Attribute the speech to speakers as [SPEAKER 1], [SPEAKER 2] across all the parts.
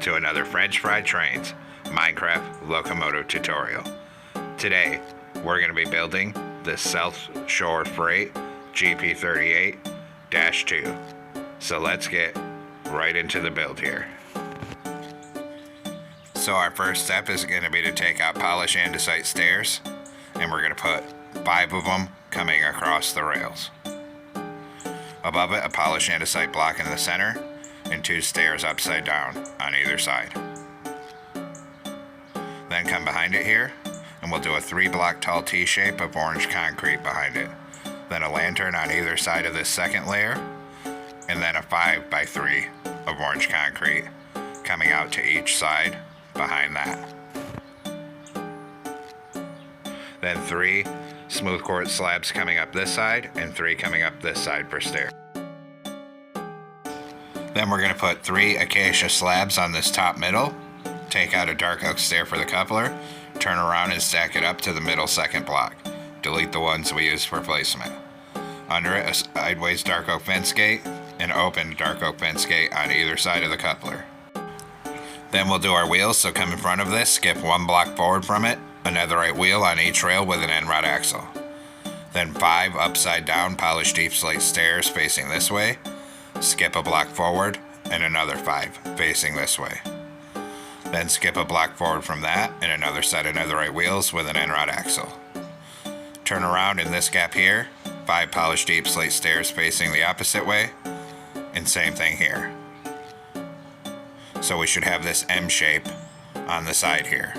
[SPEAKER 1] to another French Fried Trains Minecraft Locomotive tutorial. Today, we're going to be building the South Shore Frieght GP38-2. So let's get right into the build here. So our first step is going to be to take out polished andesite stairs, and we're going to put 5 of them coming across the rails. Above it, a polished andesite block in the center, and 2 stairs upside down on either side. Then come behind it here, and we'll do a 3-block tall T-shape of orange concrete behind it. Then a lantern on either side of this second layer, and then a 5x3 of orange concrete coming out to each side behind that. Then 3 smooth quartz slabs coming up this side, and 3 coming up this side for stairs. Then we're going to put 3 acacia slabs on this top middle, take out a dark oak stair for the coupler, turn around and stack it up to the middle second block. Delete the ones we used for placement. Under it, a sideways dark oak fence gate, and open dark oak fence gate on either side of the coupler. Then we'll do our wheels, so come in front of this, skip 1 block forward from it, a netherite wheel on each rail with an end rod axle. Then 5 upside down polished deep slate stairs facing this way, skip a block forward, and another 5 facing this way. Then skip a block forward from that, and another set of netherite wheels with an end rod axle. Turn around in this gap here, 5 polished deep slate stairs facing the opposite way, and same thing here. So we should have this M shape on the side here.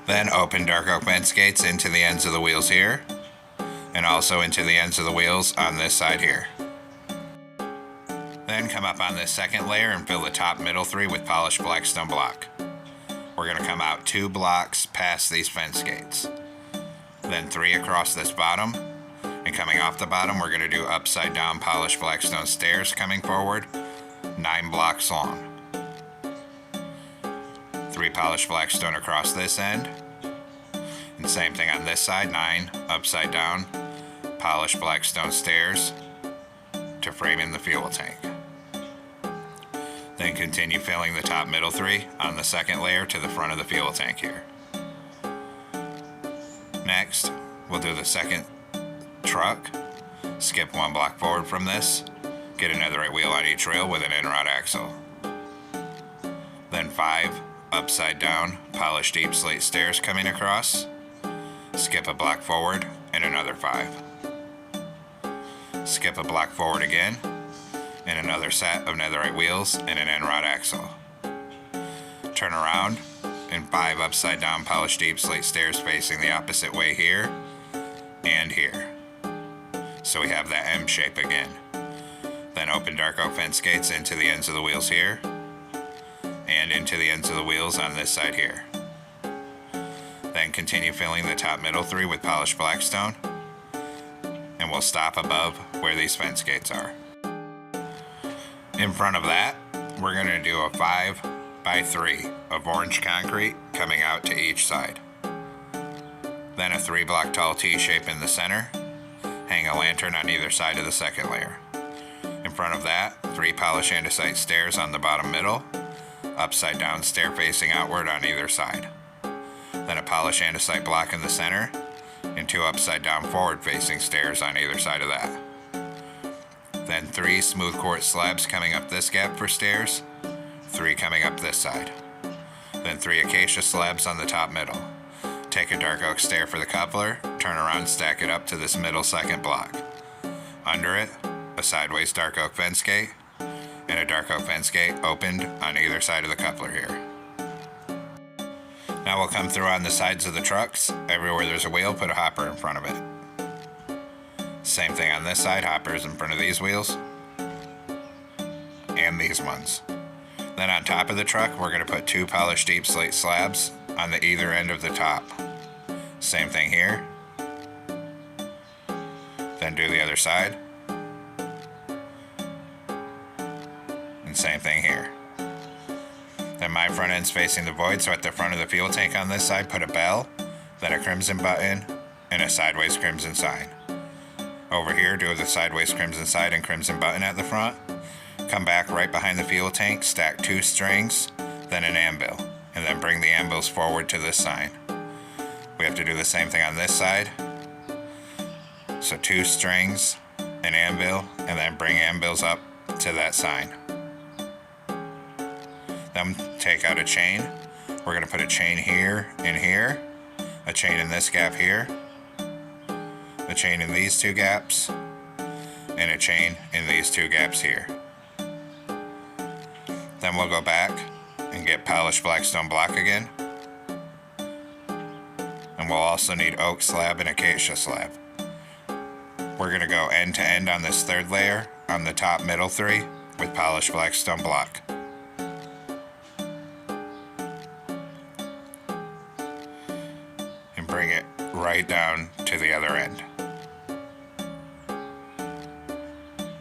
[SPEAKER 1] Then open dark oak fence gates into the ends of the wheels here, and also into the ends of the wheels on this side here. Then come up on this second layer and fill the top middle 3 with polished blackstone block. We're going to come out 2 blocks past these fence gates. Then 3 across this bottom, and coming off the bottom we're going to do upside down polished blackstone stairs coming forward, 9 blocks long. 3 polished blackstone across this end, and same thing on this side, 9 upside down polished blackstone stairs to frame in the fuel tank. Then continue filling the top middle 3 on the second layer to the front of the fuel tank here. Next, we'll do the second truck, skip 1 block forward from this, get a netherite wheel on each rail with an end rod axle. Then 5 upside down polished deep slate stairs coming across, skip a block forward and another 5. Skip a block forward again, and another set of netherite wheels and an end rod axle. Turn around, and 5 upside down polished deep slate stairs facing the opposite way here and here. So we have that M shape again. Then open dark oak fence gates into the ends of the wheels here, and into the ends of the wheels on this side here. Then continue filling the top middle 3 with polished blackstone, and we'll stop above where these fence gates are. In front of that, we're going to do a 5x3 of orange concrete coming out to each side. Then a 3-block tall T-shape in the center, hang a lantern on either side of the second layer. In front of that, 3 polished andesite stairs on the bottom middle, upside down stair facing outward on either side. Then a polished andesite block in the center, and 2 upside down forward facing stairs on either side of that. Then 3 smooth quartz slabs coming up this gap for stairs, 3 coming up this side. Then 3 acacia slabs on the top middle. Take a dark oak stair for the coupler, turn around and stack it up to this middle second block. Under it, a sideways dark oak fence gate, and a dark oak fence gate opened on either side of the coupler here. Now we'll come through on the sides of the trucks. Everywhere there's a wheel, put a hopper in front of it. Same thing on this side, hoppers in front of these wheels, and these ones. Then on top of the truck, we're going to put 2 polished deep slate slabs on the either end of the top. Same thing here. Then do the other side. And same thing here. Then my front end's facing the void, so at the front of the fuel tank on this side, put a bell, then a crimson button, and a sideways crimson sign. Over here, do the sideways crimson side and crimson button at the front. Come back right behind the fuel tank, stack 2 strings, then an anvil, and then bring the anvils forward to this sign. We have to do the same thing on this side. So 2 strings, an anvil, and then bring anvils up to that sign. Then take out a chain. We're going to put a chain here and here, a chain in this gap here, a chain in these 2 gaps, and a chain in these 2 gaps here. Then we'll go back and get polished blackstone block again. And we'll also need oak slab and acacia slab. We're going to go end to end on this 3rd layer on the top middle 3 with polished blackstone block. And bring it right down to the other end.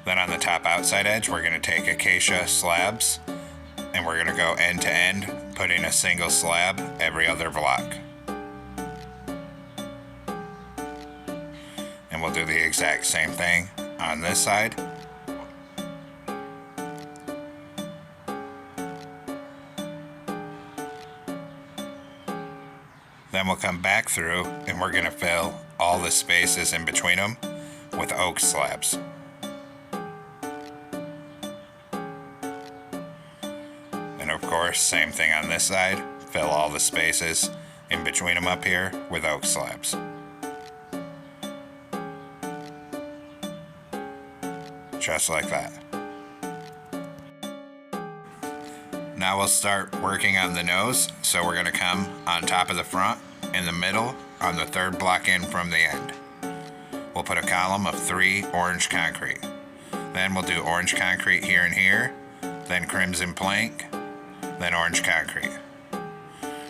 [SPEAKER 1] Then on the top outside edge, we're going to take acacia slabs and we're going to go end to end, putting a single slab every other block. And we'll do the exact same thing on this side. Then we'll come back through and we're going to fill all the spaces in between them with oak slabs. And of course, same thing on this side, fill all the spaces in between them up here with oak slabs. Just like that. Now we'll start working on the nose. So we're going to come on top of the front, in the middle, on the 3rd block in from the end. We'll put a column of 3 orange concrete. Then we'll do orange concrete here and here, then crimson plank, then orange concrete.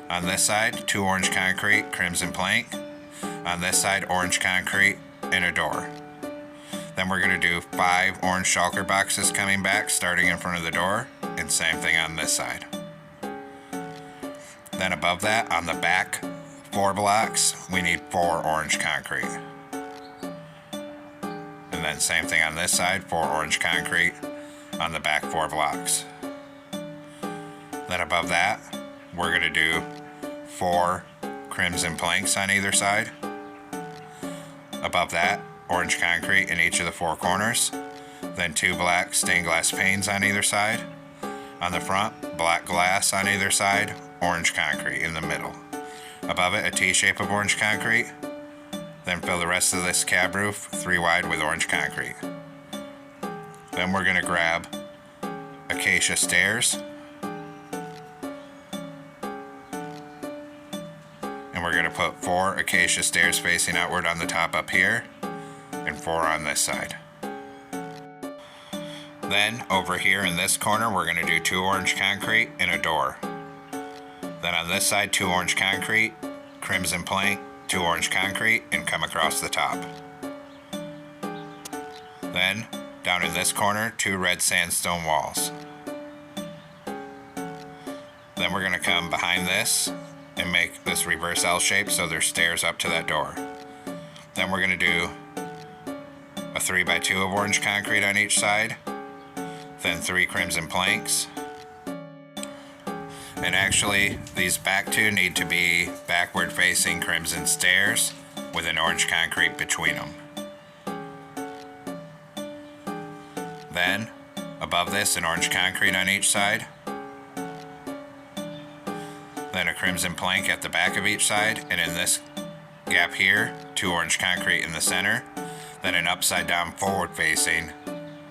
[SPEAKER 1] On this side, 2 orange concrete, crimson plank. On this side, orange concrete and a door. Then we're going to do 5 orange shulker boxes coming back, starting in front of the door, and same thing on this side. Then above that, on the back 4 blocks, we need 4 orange concrete. And then same thing on this side, 4 orange concrete on the back 4 blocks. Then above that, we're going to do 4 crimson planks on either side. Above that, orange concrete in each of the 4 corners. Then 2 black stained glass panes on either side. On the front, black glass on either side, orange concrete in the middle. Above it, a T-shape of orange concrete. Then fill the rest of this cab roof 3 wide with orange concrete. Then we're going to grab acacia stairs. And we're going to put 4 acacia stairs facing outward on the top up here, and 4 on this side. Then over here in this corner, we're going to do 2 orange concrete and a door. Then on this side, 2 orange concrete, crimson plank, 2 orange concrete, and come across the top. Then down in this corner, 2 red sandstone walls. Then we're going to come behind this and make this reverse L shape so there's stairs up to that door. Then we're going to do a 3x2 of orange concrete on each side, then 3 crimson planks. And actually, these back 2 need to be backward facing crimson stairs with an orange concrete between them. Then, above this, an orange concrete on each side. Then a crimson plank at the back of each side, and in this gap here, 2 orange concrete in the center. Then an upside down forward facing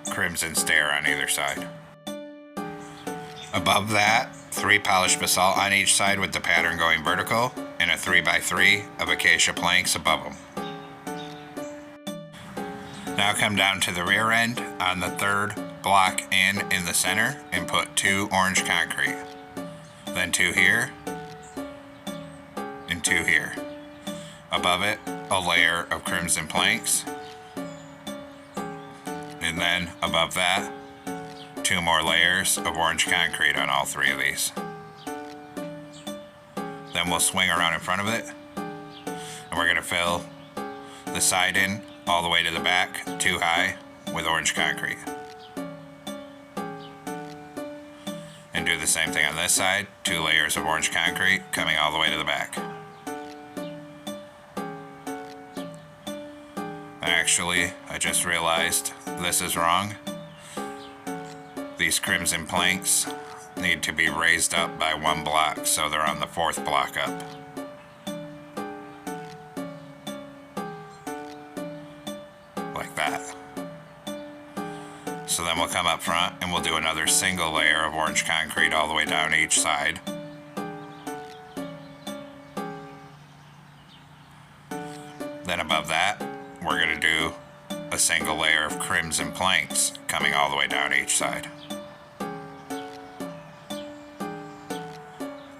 [SPEAKER 1] crimson stair on either side. Above that, 3 polished basalt on each side with the pattern going vertical, and a 3x3 of acacia planks above them. Now come down to the rear end on the 3rd block in the center and put 2 orange concrete. Then 2 here, and 2 here. Above it, a layer of crimson planks. And then above that, 2 more layers of orange concrete on all 3 of these. Then we'll swing around in front of it, and we're going to fill the side in all the way to the back, 2 high, with orange concrete. And do the same thing on this side, 2 layers of orange concrete coming all the way to the back. Actually, I just realized this is wrong. These crimson planks need to be raised up by 1 block, so they're on the 4th block up. Like that. So then we'll come up front and we'll do another single layer of orange concrete all the way down each side. Then above that, we're going to do a single layer of crimson planks coming all the way down each side.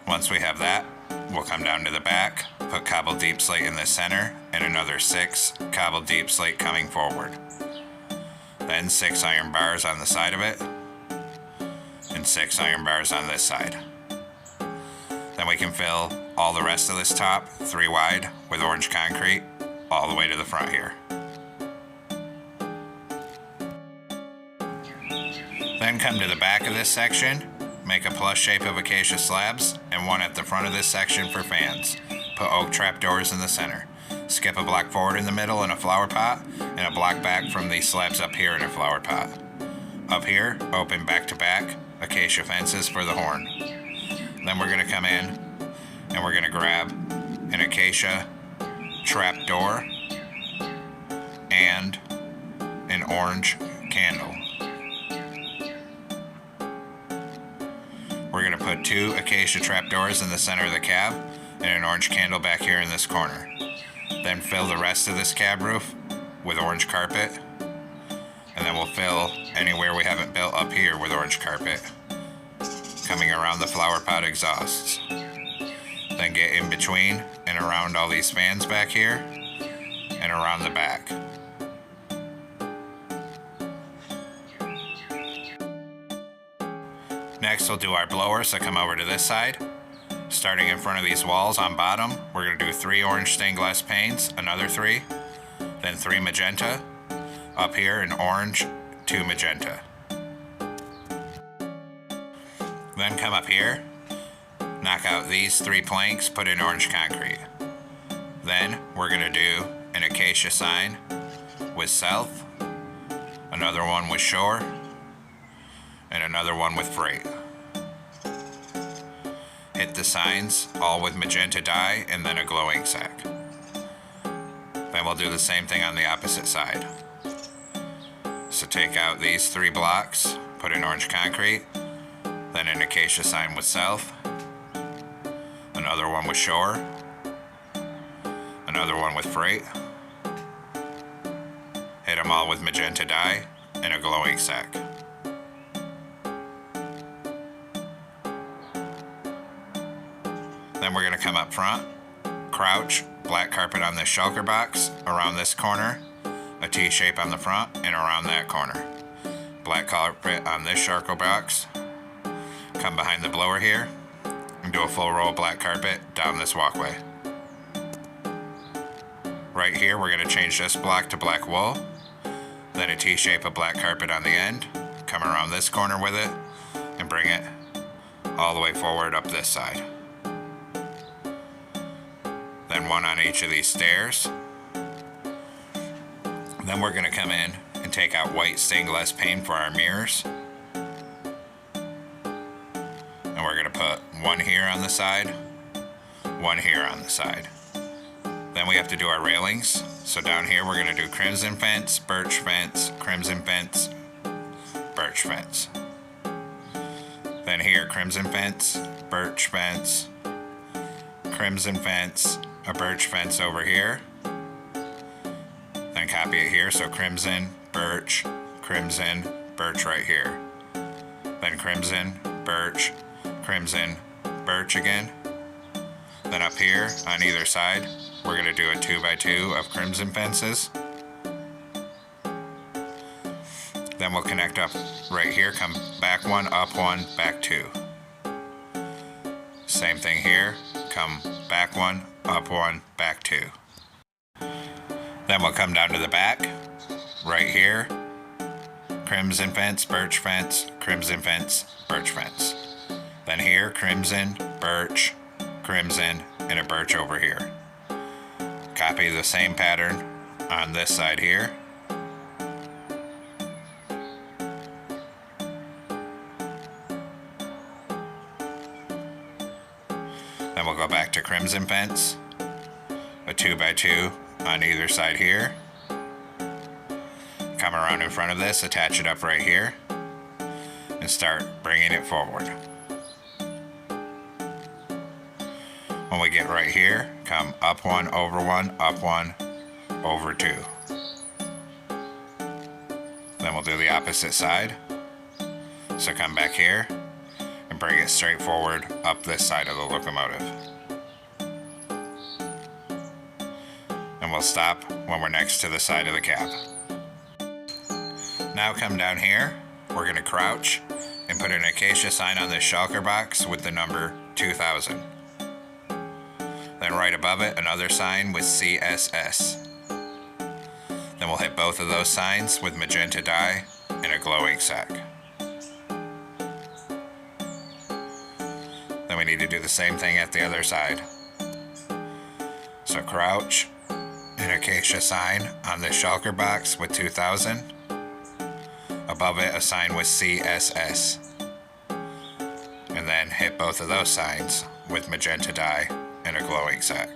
[SPEAKER 1] Once we have that, we'll come down to the back, put cobbled deep slate in the center, and another 6 cobbled deep slate coming forward. Then 6 iron bars on the side of it, and 6 iron bars on this side. Then we can fill all the rest of this top, 3 wide, with orange concrete, all the way to the front here. Then come to the back of this section, make a plus shape of acacia slabs, and 1 at the front of this section for fans. Put oak trapdoors in the center. Skip a block forward in the middle in a flower pot, and a block back from these slabs up here in a flower pot. Up here, open back to back acacia fences for the horn. Then we're going to come in and we're going to grab an acacia trapdoor and an orange candle. We're going to put 2 acacia trapdoors in the center of the cab and an orange candle back here in this corner. Then fill the rest of this cab roof with orange carpet, and then we'll fill anywhere we haven't built up here with orange carpet, coming around the flower pot exhausts. Then get in between and around all these fans back here and around the back. Next we'll do our blower, so come over to this side. Starting in front of these walls on bottom, we're going to do 3 orange stained glass panes, another 3, then 3 magenta, up here an orange, 2 magenta. Then come up here, knock out these 3 planks, put in orange concrete. Then we're going to do an acacia sign with south, another one with shore, and another one with freight. Hit the signs, all with magenta dye, and then a glowing sack. Then we'll do the same thing on the opposite side. So take out these 3 blocks, put in orange concrete, then an acacia sign with south, another one with shore, another one with freight. Hit them all with magenta dye and a glowing sack. Then we're going to come up front, crouch, black carpet on this shulker box, around this corner, a T-shape on the front, and around that corner. Black carpet on this shulker box, come behind the blower here, and do a full row of black carpet down this walkway. Right here we're going to change this block to black wool, then a T-shape of black carpet on the end, come around this corner with it, and bring it all the way forward up this side. Then 1 on each of these stairs. Then we're going to come in and take out white stained glass pane for our mirrors. And we're going to put 1 here on the side, 1 here on the side. Then we have to do our railings. So down here we're going to do crimson fence, birch fence, crimson fence, birch fence. Then here crimson fence, birch fence, crimson fence, a birch fence over here, then copy it here, so crimson, birch, right here, then crimson, birch, again. Then up here on either side we're going to do a 2x2 of crimson fences. Then we'll connect up right here, come back 1, up 1, back 2. Same thing here, come back 1, up 1, back 2. Then we'll come down to the back, right here, crimson fence, birch fence, crimson fence, birch fence. Then here, crimson, birch, crimson, and a birch over here. Copy the same pattern on this side here. Then we'll go back to crimson fence, a 2x2 on either side here. Come around in front of this, attach it up right here, and start bringing it forward. When we get right here, come up one, up one, over two. Then we'll do the opposite side. So come back here and bring it straight forward up this side of the locomotive. And we'll stop when we're next to the side of the cab. Now come down here, we're going to crouch and put an acacia sign on this shulker box with the number 2000. Then right above it, another sign with CSS. Then we'll hit both of those signs with magenta dye and a glow ink sac. Then we need to do the same thing at the other side. So crouch, an acacia sign on this shulker box with 2000. Above it, a sign with CSS. And then hit both of those signs with magenta dye and a glow ink sac.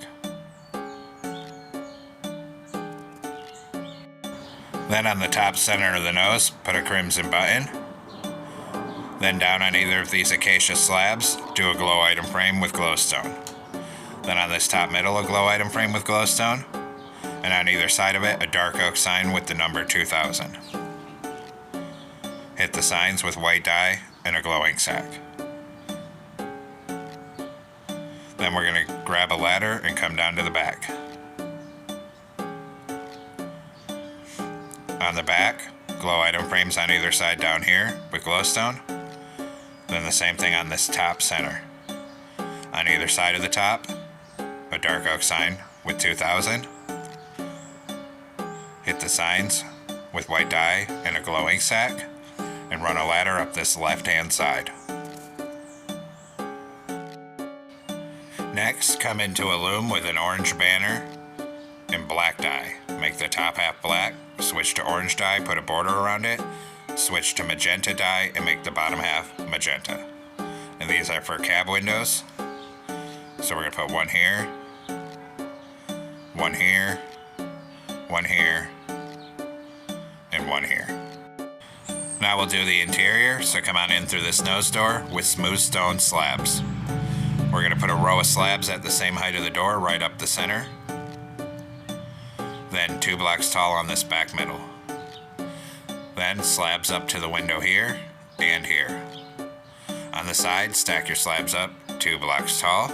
[SPEAKER 1] Then on the top center of the nose, put a crimson button. Then down on either of these acacia slabs, do a glow item frame with glowstone. Then on this top middle, a glow item frame with glowstone. And on either side of it, a dark oak sign with the number 2000. Hit the signs with white dye and a glow ink sac. Then we're going to grab a ladder and come down to the back. On the back, glow item frames on either side down here with glowstone. Then the same thing on this top center. On either side of the top, a dark oak sign with 2000. Hit the signs with white dye and a glow ink sac, and run a ladder up this left-hand side. Next, come into a loom with an orange banner and black dye. Make the top half black, switch to orange dye, put a border around it, switch to magenta dye, and make the bottom half magenta. And these are for cab windows. So we're going to put one here, one here, one here, and one here. Now we'll do the interior, so come on in through this nose door with smooth stone slabs. We're going to put a row of slabs at the same height of the door right up the center. Then 2 blocks tall on this back middle. Then slabs up to the window here and here. On the side, stack your slabs up 2 blocks tall.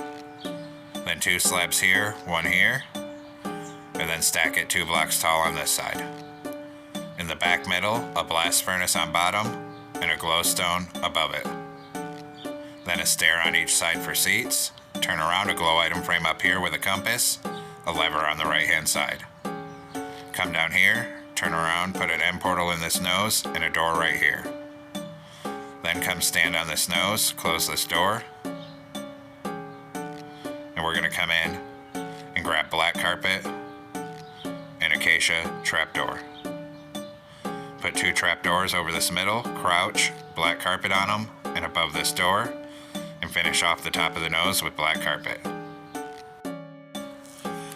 [SPEAKER 1] Then 2 slabs here, 1 here. And then stack it 2 blocks tall on this side. In the back middle, a blast furnace on bottom and a glowstone above it. Then a stair on each side for seats. Turn around, a glow item frame up here with a compass, a lever on the right hand side. Come down here, turn around, put an end portal in this nose and a door right here. Then come stand on this nose, close this door. And we're going to come in and grab black carpet and acacia trapdoor. Put 2 trapdoors over this middle, crouch, black carpet on them, and above this door, and finish off the top of the nose with black carpet.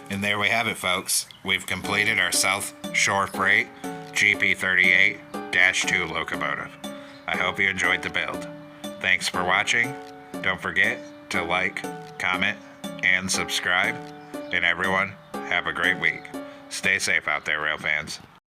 [SPEAKER 1] And there we have it, folks. We've completed our South Shore Frieght GP38-2 Locomotive. I hope you enjoyed the build. Thanks for watching. Don't forget to like, comment, and subscribe. And everyone, have a great week. Stay safe out there, rail fans.